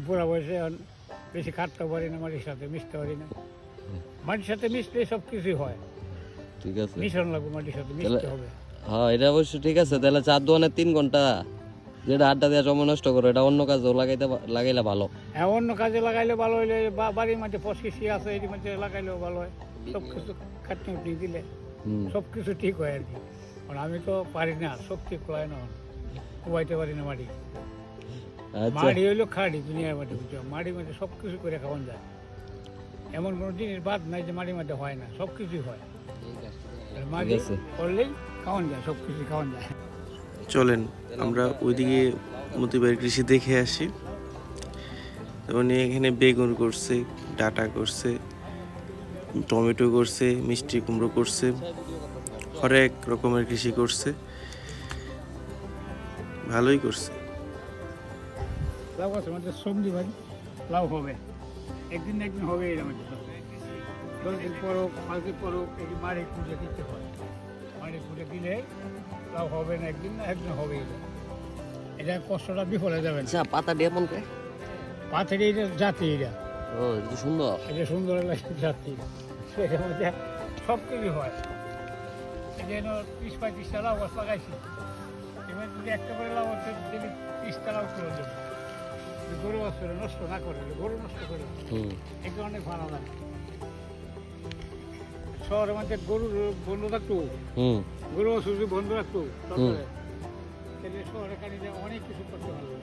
বুড়া বয়সে এখন বেশি খাটতে পারি না, মাটির সাথে মিশতে পারি না। মাটির সাথে মিশলে সব কিছুই হয়। ঠিক আছে, মিশন লাগবে, মাটির সাথে মিশতে হবে। হ্যাঁ এটা অবশ্য ঠিক আছে। তাহলে চা দোকানে 3 ঘন্টা যেটা আড্ডা দেওয়া সময় নষ্ট করো, এটা অন্য কাজেও লাগাইলে ভালো। হ্যাঁ, অন্য কাজে লাগাইলে ভালো হইলে, বাড়ির মধ্যে ফসকিসি আছে এর মধ্যে লাগাইলেও ভালো হয়। সব কিছু খাটনি উঠনি দিলে সব কিছু ঠিক হয় আর কি। কারণ আমি তো পারি না, সব ঠিক হয় না, কুবাইতে পারি না মাটি। আচ্ছা, মাটি হইলো খাড়ি, দুনিয়ার মাটি বুঝছো, মাটির মধ্যে সব কিছু করে খাওয়ান যায়। এমন কোনো জিনিস বাদ নাই যে মাটির মধ্যে হয় না, সব কিছুই হয়। আর মাটি আছে। করলেই খাওয়ান যায়, সব কিছু খাওয়ান যায়। চলেন আমরা ওইদিকে মতিবাড়ির কৃষি দেখে আসি। তো উনি এখানে বেগুন করছে, ডাঁটা করছে, টমেটো করছে, মিষ্টি কুমড়ো করছে, হরেক রকমের কৃষি করছে, ভালোই করছে। লাউ আছে আমাদের, সবজি ভাই লাউ হবে, একদিন না একদিন হবে। এর মধ্যে 10 দিন পর হোক, 5 দিন পর হোক, এই মাড়ি খুঁজে দিতে হয়। মাড়ি খুঁজে দিলে লাউ হবে না, একদিন না একদিন হবে। এটা কষ্টটা বিফলে যাবে না। আচ্ছা পাতা দিয়ে মন কে? পাথের এটা জাতি, এটা ও এটা সুন্দর। এটা সুন্দর লাগে জাতি। এটার মধ্যে সব কিছু হয়। এই যেন 30-35টা লাউ গাছ লাগাইছি, এবার যদি একটা করে লাউ হচ্ছে, যদি 30টা লাউ করে দেবে, গরু আসলে নষ্ট না করে, গরু নষ্ট করে এটা অনেক ভালো লাগে। শহরের মধ্যে গরুর বন্ধ থাকতো, গরু যদি বন্ধ রাখতো, তাহলে শহরে কাজে অনেক কিছু করতে পারবে।